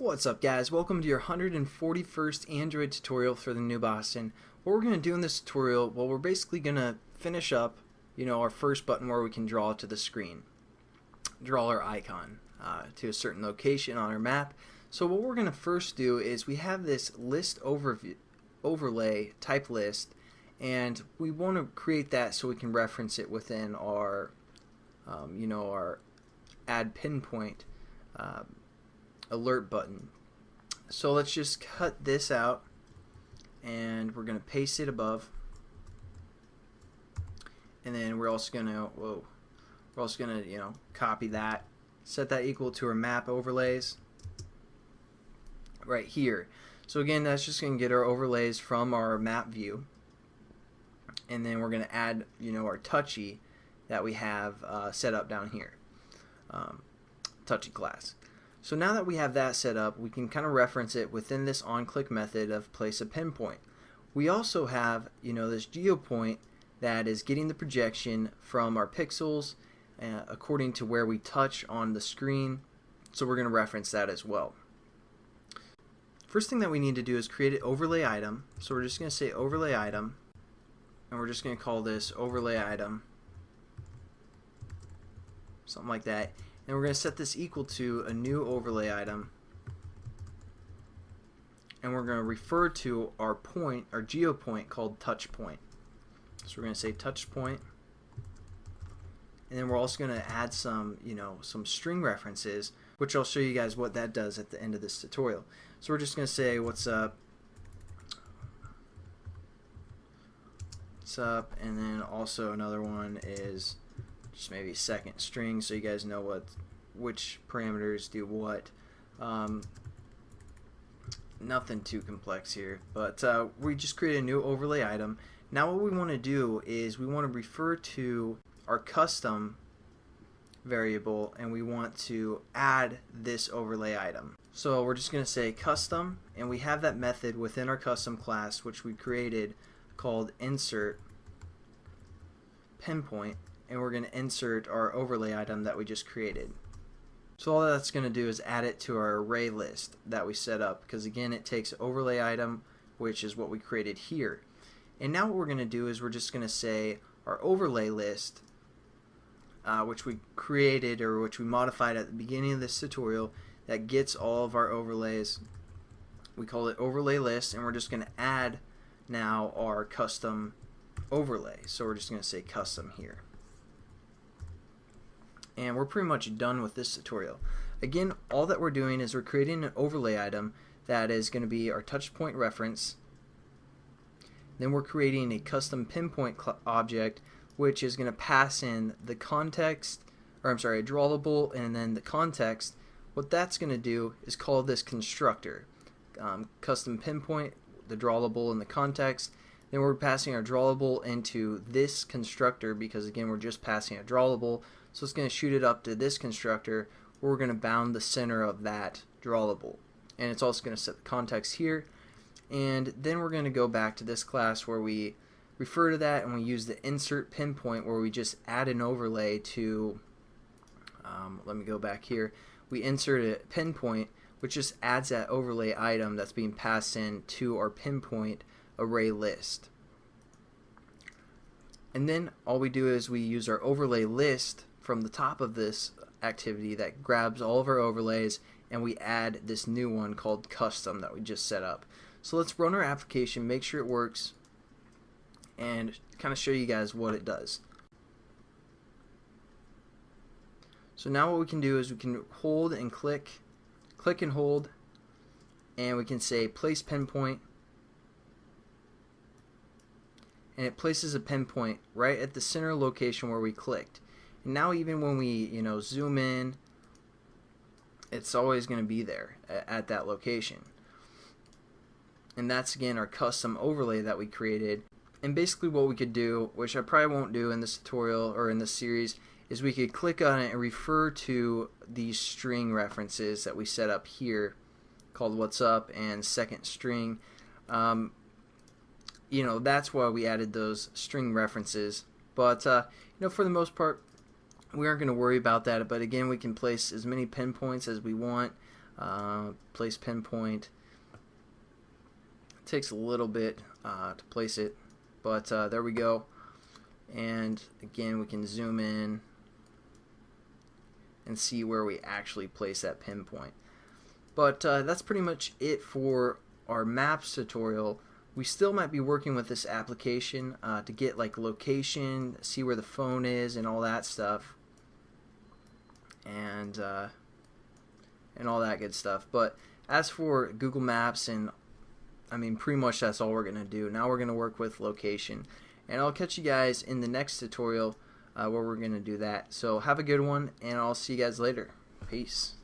What's up, guys? Welcome to your 141st Android tutorial for the New Boston. What we're going to do in this tutorial, well, we're basically going to finish up, our first button where we can draw to the screen. Draw our icon to a certain location on our map. So what we're going to first do is we have this list overlay type list, and we want to create that so we can reference it within our, our add pinpoint alert button. So let's just cut this out, and we're going to paste it above, and then we're also going to copy that, set that equal to our map overlays right here. So again, that's just going to get our overlays from our map view, and then we're going to add our touchy that we have set up down here, touchy class. So now that we have that set up, we can kind of reference it within this on-click method of place a pinpoint. We also have this geopoint that is getting the projection from our pixels according to where we touch on the screen. So we're going to reference that as well. First thing that we need to do is create an overlay item. So we're just going to say overlay item, and we're just going to call this overlay item, something like that. And we're going to set this equal to a new overlay item, and we're going to refer to our point, our geopoint, called touch point. So we're going to say touch point, and then we're also going to add some some string references, which I'll show you guys what that does at the end of this tutorial. So we're just going to say what's up, and then also another one is just maybe second string, so you guys know which parameters do what. Nothing too complex here, but we just create a new overlay item. Now what we want to do is we want to refer to our custom variable, and we want to add this overlay item. So we're just going to say custom, and we have that method within our custom class which we created called insert pinpoint, and we're going to insert our overlay item that we just created. So all that's going to do is add it to our array list that we set up, because again it takes overlay item, which is what we created here. And now what we're going to do is we're just going to say our overlay list, which we created or which we modified at the beginning of this tutorial, that gets all of our overlays. We call it overlay list, and we're just going to add now our custom overlay. So we're just going to say custom here. And we're pretty much done with this tutorial. Again, all that we're doing is we're creating an overlay item that is going to be our touch point reference. Then we're creating a custom pinpoint object, which is going to pass in the context, or I'm sorry, a drawable, and then the context. What that's going to do is call this constructor, custom pinpoint, the drawable, and the context. Then we're passing our drawable into this constructor, because again we're just passing a drawable. So it's going to shoot it up to this constructor, where we're going to bound the center of that drawable. And it's also going to set the context here. And then we're going to go back to this class where we refer to that, and we use the insert pinpoint, where we just add an overlay to, let me go back here. We insert a pinpoint, which just adds that overlay item that's being passed in to our pinpoint array list. And then all we do is we use our overlay list from the top of this activity that grabs all of our overlays, and we add this new one called custom that we just set up. So let's run our application, make sure it works, and kind of show you guys what it does. So now what we can do is we can hold and click and hold, and we can say place pinpoint, and it places a pinpoint right at the center location where we clicked. And now even when we zoom in, it's always going to be there at that location. And that's again our custom overlay that we created. And basically what we could do, which I probably won't do in this tutorial or in this series, is we could click on it and refer to these string references that we set up here called what's up and second string. That's why we added those string references. But for the most part, we aren't going to worry about that, but again, we can place as many pinpoints as we want. place pinpoint. It takes a little bit to place it, but there we go. And again, we can zoom in and see where we actually place that pinpoint. But that's pretty much it for our maps tutorial. We still might be working with this application to get like location, see where the phone is, and all that stuff, and all that good stuff. But as for Google Maps, and I mean, pretty much that's all we're gonna do. Now we're gonna work with location, and I'll catch you guys in the next tutorial where we're gonna do that. So have a good one, and I'll see you guys later. Peace.